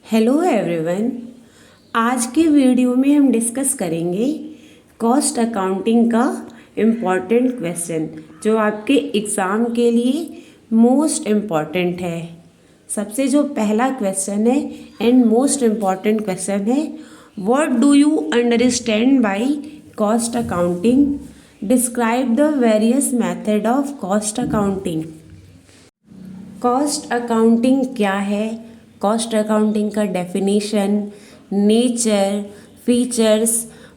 Hello everyone. आज के video में हम डिस्कस करेंगे कॉस्ट अकाउंटिंग का इम्पॉर्टेंट क्वेश्चन जो आपके एग्ज़ाम के लिए मोस्ट इम्पॉर्टेंट है। सबसे जो पहला क्वेश्चन है एंड मोस्ट इम्पॉर्टेंट क्वेश्चन है, what do you understand by cost accounting? Describe the various method of cost accounting. Cost accounting क्या है, कॉस्ट अकाउंटिंग का डेफिनेशन, नेचर, फीचर्स,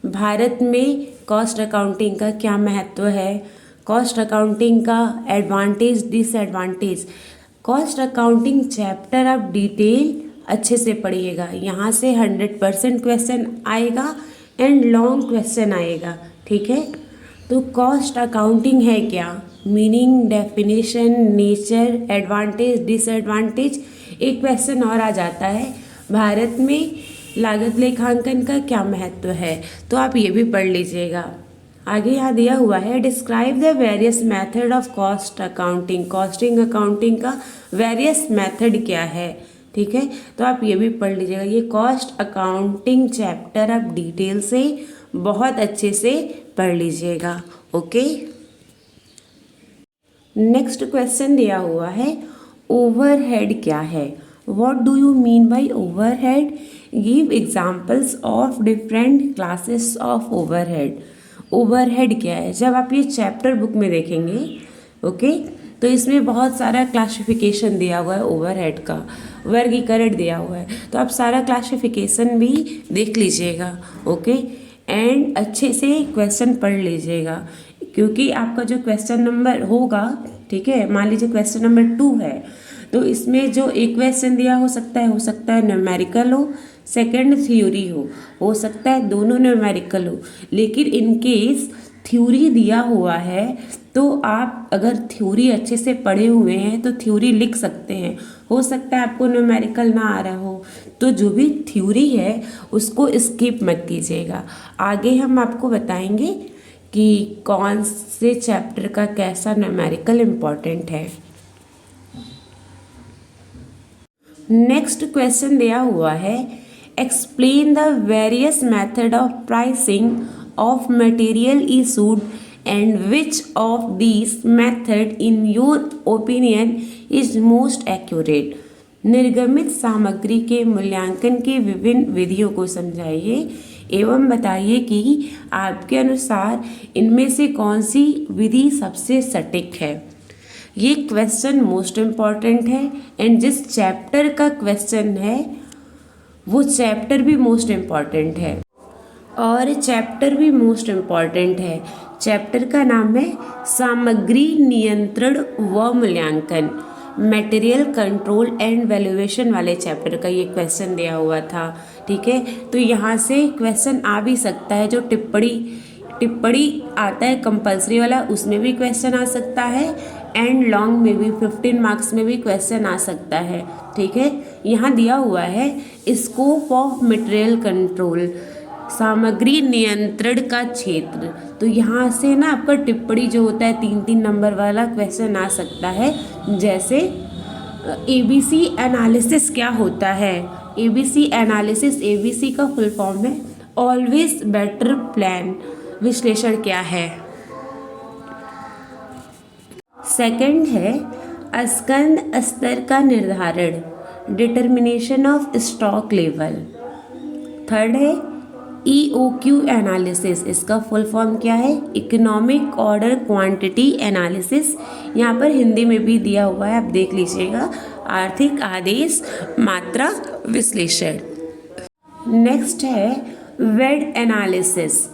भारत में कॉस्ट अकाउंटिंग का क्या महत्व है, कॉस्ट अकाउंटिंग का advantage disadvantage. Cost accounting chapter आप डिटेल अच्छे से पढ़िएगा, यहाँ से 100% क्वेश्चन आएगा एंड लॉन्ग क्वेश्चन आएगा। ठीक है, तो कॉस्ट अकाउंटिंग है क्या, meaning, definition, nature, advantage, disadvantage. एक क्वेश्चन और आ जाता है, भारत में लागत लेखांकन का क्या महत्व है, तो आप ये भी पढ़ लीजिएगा। आगे यहाँ दिया हुआ है, describe the various method of cost accounting. Costing accounting का वेरियस मेथड क्या है, ठीक है, तो आप ये भी पढ़ लीजिएगा। ये कॉस्ट अकाउंटिंग चैप्टर आप डिटेल से बहुत अच्छे से पढ़ लीजिएगा। ओके, नेक्स्ट क्वेश्चन दिया हुआ है, ओवरहेड क्या है? What do you mean by overhead? Give examples of different classes of overhead. Overhead क्या है? जब आप ये चैप्टर बुक में देखेंगे, ओके, तो इसमें बहुत सारा क्लासिफिकेशन दिया हुआ है ओवरहेड का, वर्गीकरण दिया हुआ है, तो आप सारा क्लासिफिकेशन भी देख लीजिएगा। ओके, एंड अच्छे से क्वेश्चन पढ़ लीजिएगा, क्योंकि आपका जो क्वेश्चन नंबर होगा, ठीक है, मान लीजिए क्वेश्चन नंबर 2 है, तो इसमें जो एक क्वेश्चन दिया हो सकता है न्यूमेरिकल हो, सेकंड थ्योरी हो सकता है दोनों न्यूमेरिकल हो। लेकिन इन केस थ्योरी दिया हुआ है तो आप अगर थ्योरी अच्छे से पढ़े हुए हैं तो थ्योरी लिख सकते हैं। हो सकता है आपको न्यूमेरिकल ना आ रहा हो, तो जो भी थ्योरी है उसको स्किप मत कीजिएगा। आगे हम आपको बताएंगे कि कौन से चैप्टर का कैसा न्यूमेरिकल इम्पॉर्टेंट है। नेक्स्ट क्वेश्चन दिया हुआ है, explain the various method of pricing of material issued and which of this method in your opinion is most accurate. निर्गमित सामग्री के मूल्यांकन के विभिन्न विधियों को समझाइए एवं बताइए कि आपके अनुसार इनमें से कौन सी विधि सबसे सटीक है। ये क्वेश्चन मोस्ट इम्पॉर्टेंट है एंड जिस चैप्टर का क्वेश्चन है वो चैप्टर भी मोस्ट इम्पॉर्टेंट है और चैप्टर भी मोस्ट इम्पॉर्टेंट है। चैप्टर का नाम है सामग्री नियंत्रण व मूल्यांकन, मटेरियल कंट्रोल एंड वैल्यूएशन वाले चैप्टर का ये क्वेश्चन दिया हुआ था। ठीक है, तो यहाँ से क्वेश्चन आ भी सकता है, जो टिप्पणी आता है कंपलसरी वाला, उसमें भी क्वेश्चन आ सकता है एंड लॉन्ग में भी 15 मार्क्स में भी क्वेश्चन आ सकता है। ठीक है, यहाँ दिया हुआ है स्कोप ऑफ मटेरियल कंट्रोल, सामग्री नियंत्रण का क्षेत्र। तो यहाँ से ना आपका टिप्पणी जो होता है 3-3 नंबर वाला क्वेश्चन आ सकता है। जैसे एबीसी एनालिसिस क्या होता है? एबीसी एनालिसिस, एबीसी का फुल फॉर्म है ऑलवेज बेटर प्लान। विश्लेषण क्या है? सेकंड है स्कंद स्तर का निर्धारण, determination of stock level. Third है EOQ एनालिसिस, इसका फुल फॉर्म क्या है? Economic order quantity analysis. यहाँ पर हिंदी में भी दिया हुआ है, आप देख लीजिएगा, आर्थिक आदेश मात्रा विश्लेषण। नेक्स्ट है वेड एनालिसिस।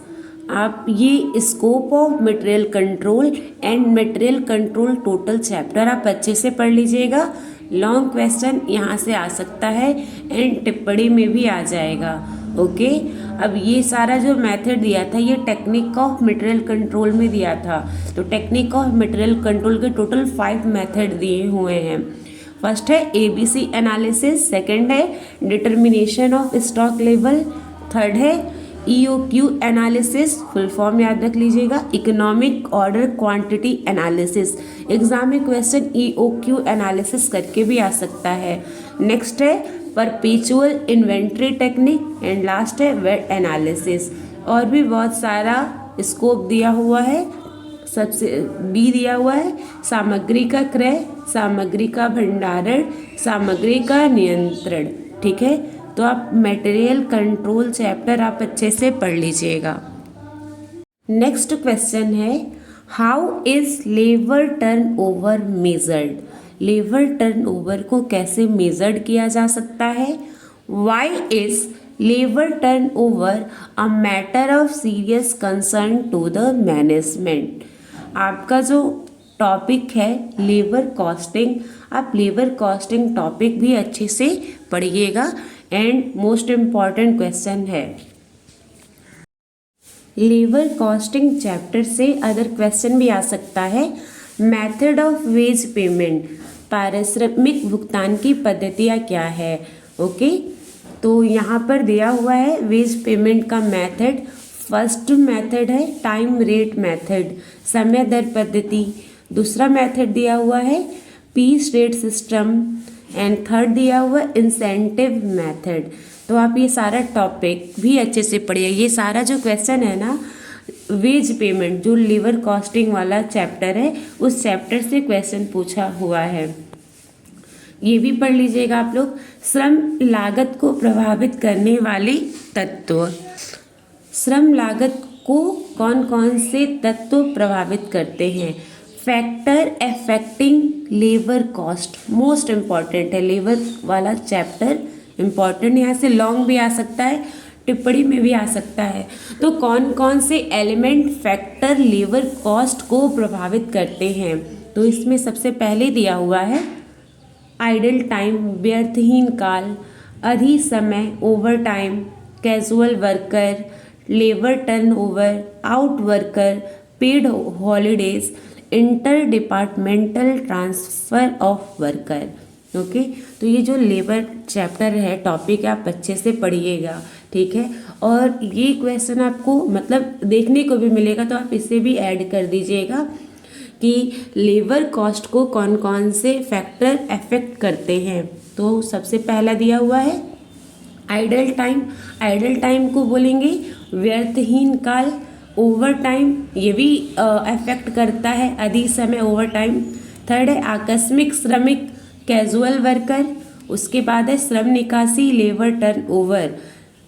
आप ये scope of material control and material control total chapter आप अच्छे से पढ़ लीजिएगा। लॉन्ग क्वेश्चन यहाँ से आ सकता है एंड टिप्पणी में भी आ जाएगा। ओके, अब ये सारा जो मेथड दिया था ये टेक्निक ऑफ मटेरियल कंट्रोल में दिया था, तो टेक्निक ऑफ मटेरियल कंट्रोल के टोटल 5 मेथड दिए हुए हैं। फर्स्ट है ABC एनालिसिस, सेकंड है determination of stock level, third है EOQ एनालिसिस, फुल फॉर्म याद रख लीजिएगा, economic order quantity analysis. Exam में क्वेश्चन EOQ एनालिसिस करके भी आ सकता है। नेक्स्ट है perpetual inventory technique and last है वेट एनालिसिस। और भी बहुत सारा स्कोप दिया हुआ है। सबसे बी दिया हुआ है सामग्री का क्रय, सामग्री का भंडारण, सामग्री का नियंत्रण। ठीक है, तो आप मटेरियल कंट्रोल चैप्टर आप अच्छे से पढ़ लीजिएगा। नेक्स्ट क्वेश्चन है how is labour turnover measured. Labour turnover को कैसे मेजर्ड किया जा सकता है। Why is labour turnover a matter of serious concern to the management. आपका जो टॉपिक है लेबर कॉस्टिंग, आप लेबर कॉस्टिंग टॉपिक भी अच्छे से पढ़िएगा एंड मोस्ट इम्पॉर्टेंट क्वेश्चन है। लेबर कॉस्टिंग चैप्टर से अदर क्वेश्चन भी आ सकता है। मेथड ऑफ वेज पेमेंट, पारिश्रमिक भुगतान की पद्धतियाँ क्या है। ओके, तो यहाँ पर दिया हुआ है वेज पेमेंट का मेथड। फर्स्ट मेथड है टाइम रेट मेथड, समय दर पद्धति। दूसरा मेथड दिया हुआ है piece rate system and third दिया हुआ इंसेंटिव मेथड। तो आप ये सारा टॉपिक भी अच्छे से पढ़िए। ये सारा जो क्वेश्चन है ना वेज पेमेंट जो लेबर कॉस्टिंग वाला चैप्टर है उस चैप्टर से क्वेश्चन पूछा हुआ है, ये भी पढ़ लीजिएगा आप लोग। श्रम लागत को प्रभावित करने वाले तत्व, श्रम लागत को कौन कौन से तत्व प्रभावित करते हैं। Factor affecting labour cost, most important है लेबर वाला चैप्टर, इम्पॉर्टेंट। यहाँ से लॉन्ग भी आ सकता है, टिप्पणी में भी आ सकता है। तो कौन कौन से एलिमेंट फैक्टर लेबर कॉस्ट को प्रभावित करते हैं, तो इसमें सबसे पहले दिया हुआ है आइडल टाइम, व्यर्थहीन काल, अधि समय, over time, casual worker, labour turnover, out worker, paid holidays, inter departmental transfer of worker. Okay, तो ये जो लेबर चैप्टर है टॉपिक आप अच्छे से पढ़िएगा। ठीक है, और ये क्वेश्चन आपको मतलब देखने को भी मिलेगा, तो आप इसे भी ऐड कर दीजिएगा कि लेबर कॉस्ट को कौन कौन से फैक्टर अफेक्ट करते हैं। तो सबसे पहला दिया हुआ है आइडल टाइम, आइडल टाइम को बोलेंगे व्यर्थहीन काल। ओवर टाइम ये भी अफेक्ट करता है, अधिक समय ओवर टाइम। थर्ड है आकस्मिक श्रमिक, कैजुअल वर्कर। उसके बाद है श्रम निकासी, लेबर टर्नओवर।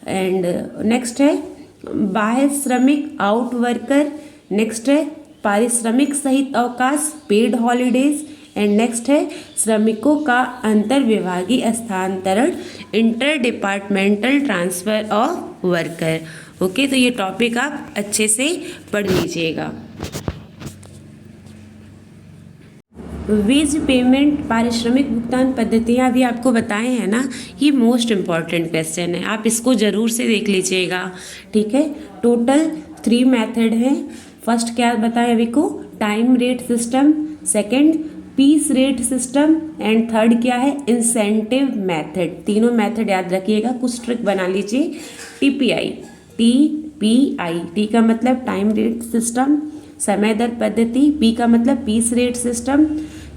एंड नेक्स्ट है बाह्य श्रमिक, आउट वर्कर। नेक्स्ट है पारिश्रमिक सहित अवकाश, पेड हॉलीडेज। एंड नेक्स्ट है श्रमिकों का अंतर विभागीय स्थानांतरण, inter departmental transfer of worker. Okay, तो ये टॉपिक आप अच्छे से पढ़ लीजिएगा। वेज पेमेंट, पारिश्रमिक भुगतान पद्धतियाँ भी आपको बताए हैं ना, ये मोस्ट इम्पॉर्टेंट क्वेश्चन है, आप इसको ज़रूर से देख लीजिएगा। ठीक है, टोटल 3 मेथड हैं। फर्स्ट क्या बताएं अभी को, time rate system, second piece rate system and third क्या है इंसेंटिव मेथड। तीनों मेथड याद रखिएगा, कुछ ट्रिक बना लीजिए। टीपीआई, टीपीआई, टी का मतलब टाइम रेट सिस्टम, समय दर पद्धति, पी का मतलब पीस रेट सिस्टम,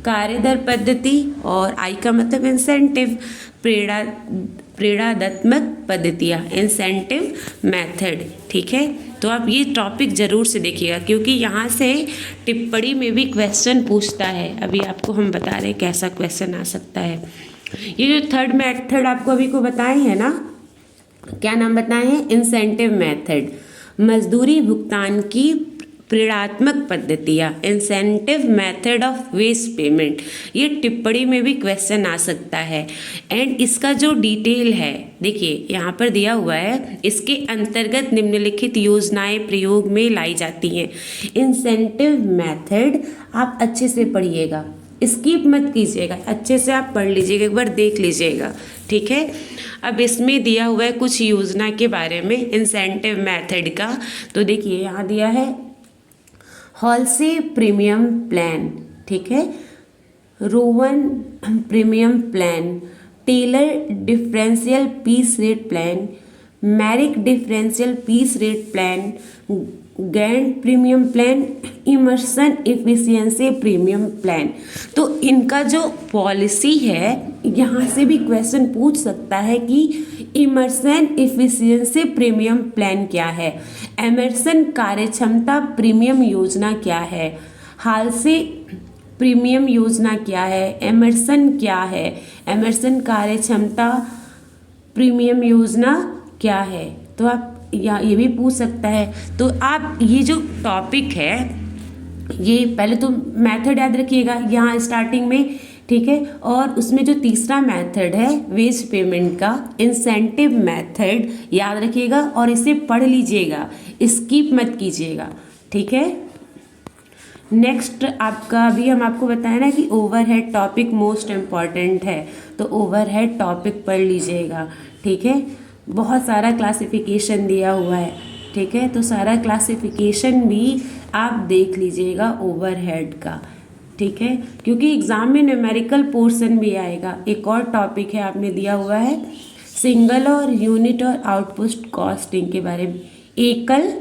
कार्य दर पद्धति, और आई का मतलब इंसेंटिव, प्रेरणात्मक पद्धतियाँ, इंसेंटिव मेथड। ठीक है, तो आप ये टॉपिक ज़रूर से देखिएगा क्योंकि यहाँ से टिप्पणी में भी क्वेश्चन पूछता है। अभी आपको हम बता रहे हैं कैसा क्वेश्चन आ सकता है। ये जो थर्ड मेथड आपको अभी को बताए हैं ना, क्या नाम बताए हैं, इंसेंटिव मेथड, मजदूरी भुगतान की प्रेरणात्मक पद्धतियाँ, incentive method of ways payment. ये टिप्पणी में भी क्वेश्चन आ सकता है। एंड इसका जो डिटेल है देखिए यहाँ पर दिया हुआ है, इसके अंतर्गत निम्नलिखित योजनाएं प्रयोग में लाई जाती हैं। इंसेंटिव मेथड आप अच्छे से पढ़िएगा, स्किप मत कीजिएगा, अच्छे से आप पढ़ लीजिएगा, एक बार देख लीजिएगा। ठीक है, अब इसमें दिया हुआ है कुछ योजना के बारे में इंसेंटिव मेथड का। तो देखिए यहाँ दिया है हॉलसे प्रीमियम प्लान, ठीक है, Rowan premium plan, Taylor differential piece rate plan, Merrick differential piece rate plan, Gantt premium plan, Emerson efficiency premium plan. तो इनका जो पॉलिसी है, यहाँ से भी क्वेश्चन पूछ सकता है कि इमर्सन इफिशियंसी प्रीमियम प्लान क्या है, एमर्सन कार्यक्षमता प्रीमियम योजना क्या है, हालसे प्रीमियम योजना क्या है, एमर्सन क्या है, एमर्सन कार्यक्षमता प्रीमियम योजना क्या है। तो आप या ये भी पूछ सकता है। तो आप ये जो टॉपिक है, ये पहले तो मेथड याद रखिएगा यहाँ स्टार्टिंग में, ठीक है। और उसमें जो तीसरा मेथड है वेज पेमेंट का, इंसेंटिव मेथड याद रखिएगा और इसे पढ़ लीजिएगा, स्किप मत कीजिएगा, ठीक है। नेक्स्ट आपका अभी हम आपको बताया ना कि ओवरहेड टॉपिक मोस्ट इम्पॉर्टेंट है, तो ओवरहेड टॉपिक पढ़ लीजिएगा, ठीक है। बहुत सारा क्लासिफिकेशन दिया हुआ है, ठीक है, तो सारा क्लासिफिकेशन भी आप देख लीजिएगा ओवरहेड का, ठीक है, क्योंकि एग्ज़ाम में न्यूमेरिकल पोर्शन भी आएगा। एक और टॉपिक है आपने दिया हुआ है सिंगल और यूनिट और आउटपुट कॉस्टिंग के बारे में, एकल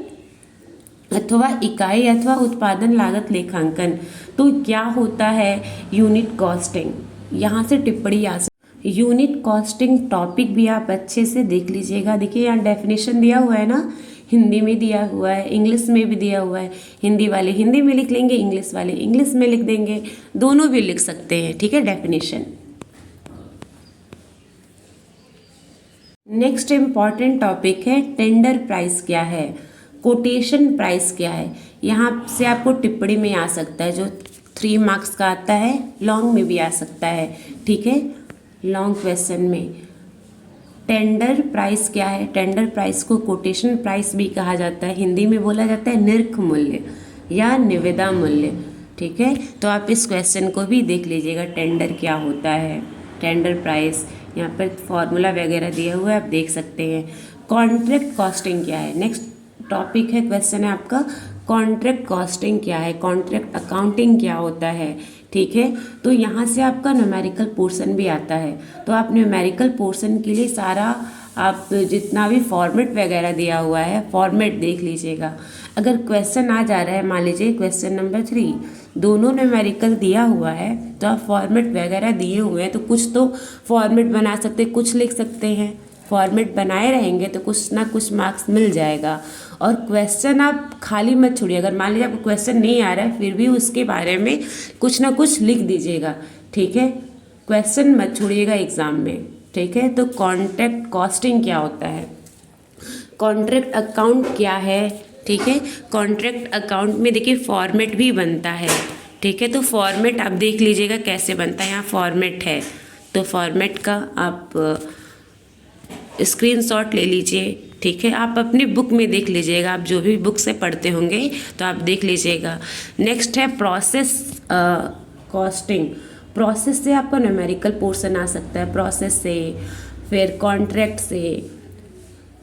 अथवा इकाई अथवा उत्पादन लागत लेखांकन। तो क्या होता है यूनिट कॉस्टिंग, यहाँ से टिप्पणी आ सकती। यूनिट कॉस्टिंग टॉपिक भी आप अच्छे से देख लीजिएगा। देखिए यहाँ डेफिनेशन दिया हुआ है ना, हिंदी में दिया हुआ है, इंग्लिश में भी दिया हुआ है। हिंदी वाले हिंदी में लिख लेंगे, इंग्लिश वाले इंग्लिश में लिख देंगे, दोनों भी लिख सकते हैं, ठीक है, डेफिनेशन। नेक्स्ट इम्पॉर्टेंट टॉपिक है टेंडर प्राइस क्या है, कोटेशन प्राइस क्या है। यहाँ से आपको टिप्पणी में आ सकता है, जो 3 मार्क्स का आता है, लॉन्ग में भी आ सकता है, ठीक है। लॉन्ग क्वेश्चन में टेंडर प्राइस क्या है, टेंडर प्राइस को कोटेशन प्राइस भी कहा जाता है, हिंदी में बोला जाता है निर्ख मूल्य या निविदा मूल्य, ठीक है। तो आप इस क्वेश्चन को भी देख लीजिएगा, टेंडर क्या होता है, टेंडर प्राइस, यहाँ पर फॉर्मूला वगैरह दिया हुआ है, आप देख सकते हैं। कॉन्ट्रैक्ट कॉस्टिंग क्या है, नेक्स्ट टॉपिक है, क्वेश्चन है आपका कॉन्ट्रैक्ट कॉस्टिंग क्या है, कॉन्ट्रैक्ट अकाउंटिंग क्या होता है, ठीक है। तो यहाँ से आपका न्यूमेरिकल पोर्शन भी आता है, तो आप न्यूमेरिकल पोर्शन के लिए सारा आप जितना भी फॉर्मेट वगैरह दिया हुआ है फॉर्मेट देख लीजिएगा। अगर क्वेश्चन आ जा रहा है, मान लीजिए क्वेश्चन नंबर 3 दोनों न्यूमेरिकल दिया हुआ है, तो आप फॉर्मेट वगैरह दिए हुए हैं तो कुछ तो फॉर्मेट बना सकते, कुछ लिख सकते हैं। फॉर्मेट बनाए रहेंगे तो कुछ ना कुछ मार्क्स मिल जाएगा। और क्वेश्चन आप खाली मत छोड़िए, अगर मान लीजिए आपको क्वेश्चन नहीं आ रहा है फिर भी उसके बारे में कुछ ना कुछ लिख दीजिएगा, ठीक है, क्वेश्चन मत छोड़िएगा एग्ज़ाम में, ठीक है। तो कॉन्ट्रैक्ट कॉस्टिंग क्या होता है, कॉन्ट्रैक्ट अकाउंट क्या है, ठीक है। कॉन्ट्रैक्ट अकाउंट में देखिए फॉर्मेट भी बनता है, ठीक है। तो फॉर्मेट आप देख लीजिएगा कैसे बनता है, यहाँ फॉर्मेट है, तो फॉर्मेट का आप स्क्रीनशॉट ले लीजिए, ठीक है। आप अपनी बुक में देख लीजिएगा, आप जो भी बुक से पढ़ते होंगे तो आप देख लीजिएगा। नेक्स्ट है प्रोसेस कॉस्टिंग, प्रोसेस से आपका न्यूमेरिकल पोर्शन आ सकता है, प्रोसेस से, फिर कॉन्ट्रैक्ट से,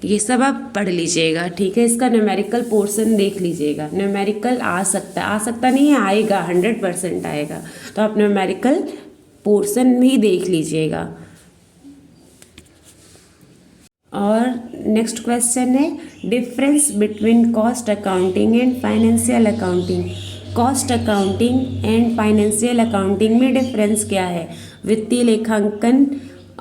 ये सब आप पढ़ लीजिएगा, ठीक है। इसका न्यूमेरिकल पोर्शन देख लीजिएगा, न्यूमेरिकल आ सकता नहीं है, आएगा, 100% आएगा, तो आप न्यूमेरिकल पोर्शन भी देख लीजिएगा। और नेक्स्ट क्वेश्चन है difference between cost accounting and financial accounting. Cost accounting and financial accounting में डिफरेंस क्या है, वित्तीय लेखांकन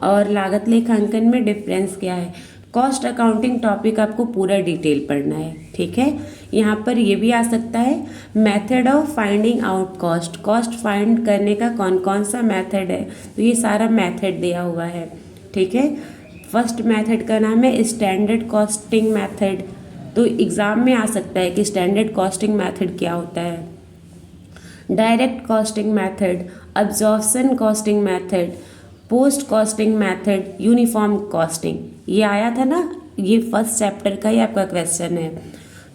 और लागत लेखांकन में डिफरेंस क्या है। कॉस्ट अकाउंटिंग टॉपिक आपको पूरा डिटेल पढ़ना है, ठीक है। यहाँ पर ये भी आ सकता है method of finding out cost, cost find करने का कौन कौन सा मेथड है, तो ये सारा मेथड दिया हुआ है, ठीक है। फर्स्ट मेथड का नाम है स्टैंडर्ड कॉस्टिंग मेथड, तो एग्ज़ाम में आ सकता है कि स्टैंडर्ड कॉस्टिंग मेथड क्या होता है। Direct costing method, absorption costing method, post costing method, uniform costing, ये आया था ना, ये फर्स्ट चैप्टर का ही आपका क्वेश्चन है।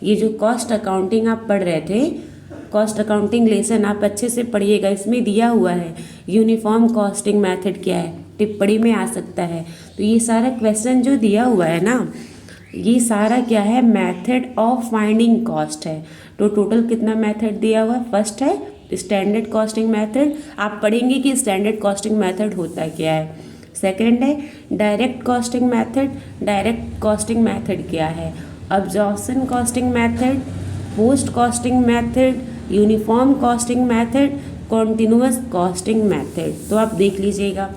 ये जो कॉस्ट अकाउंटिंग आप पढ़ रहे थे, कॉस्ट अकाउंटिंग लेसन आप अच्छे से पढ़िएगा, इसमें दिया हुआ है यूनिफॉर्म कॉस्टिंग मेथड क्या है, टिप्पणी में आ सकता है। तो ये सारा क्वेश्चन जो दिया हुआ है ना, ये सारा क्या है, मेथड ऑफ फाइंडिंग कॉस्ट है। तो टोटल कितना मेथड दिया हुआ है, फर्स्ट है स्टैंडर्ड कॉस्टिंग मेथड, आप पढ़ेंगे कि स्टैंडर्ड कॉस्टिंग मेथड होता क्या है। सेकंड है direct costing method, direct costing method क्या है। Absorption costing method, post costing method, uniform costing method, continuous costing method. तो आप देख लीजिएगा।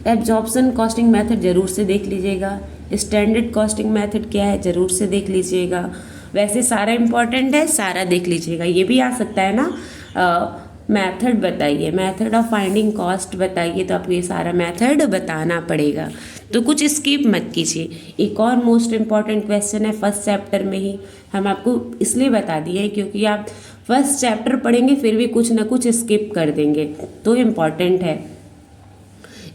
एब्जॉर्प्शन कॉस्टिंग मेथड जरूर से देख लीजिएगा। स्टैंडर्ड कॉस्टिंग मेथड क्या है जरूर से देख लीजिएगा। वैसे सारा इम्पॉर्टेंट है, सारा देख लीजिएगा। ये भी आ सकता है ना, मेथड बताइए, मेथड ऑफ फाइंडिंग कॉस्ट बताइए, तो आपको ये सारा मेथड बताना पड़ेगा। तो कुछ स्किप मत कीजिए। एक और मोस्ट इम्पॉर्टेंट क्वेश्चन है फर्स्ट चैप्टर में ही, हम आपको इसलिए बता दिए क्योंकि आप फर्स्ट चैप्टर पढ़ेंगे फिर भी कुछ ना कुछ स्किप कर देंगे, तो इम्पॉर्टेंट है।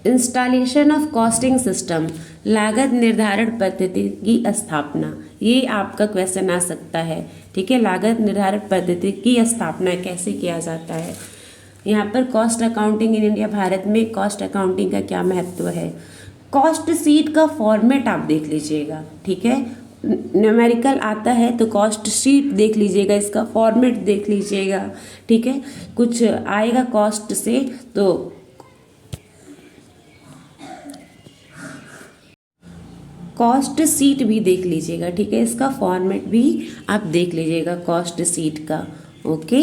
इंस्टॉलेशन ऑफ कॉस्टिंग सिस्टम, लागत निर्धारण पद्धति की स्थापना, ये आपका क्वेश्चन आ सकता है। ठीक है, लागत निर्धारण पद्धति की स्थापना कैसे किया जाता है। यहाँ पर cost accounting in India, Bharat में कॉस्ट अकाउंटिंग का क्या महत्व है। कॉस्ट शीट का फॉर्मेट आप देख लीजिएगा। ठीक है, न्यूमेरिकल आता है तो कॉस्ट शीट देख लीजिएगा, इसका फॉर्मेट देख लीजिएगा। ठीक है, कुछ आएगा कॉस्ट से तो कॉस्ट सीट भी देख लीजिएगा। ठीक है, इसका फॉर्मेट भी आप देख लीजिएगा कॉस्ट सीट का। ओके।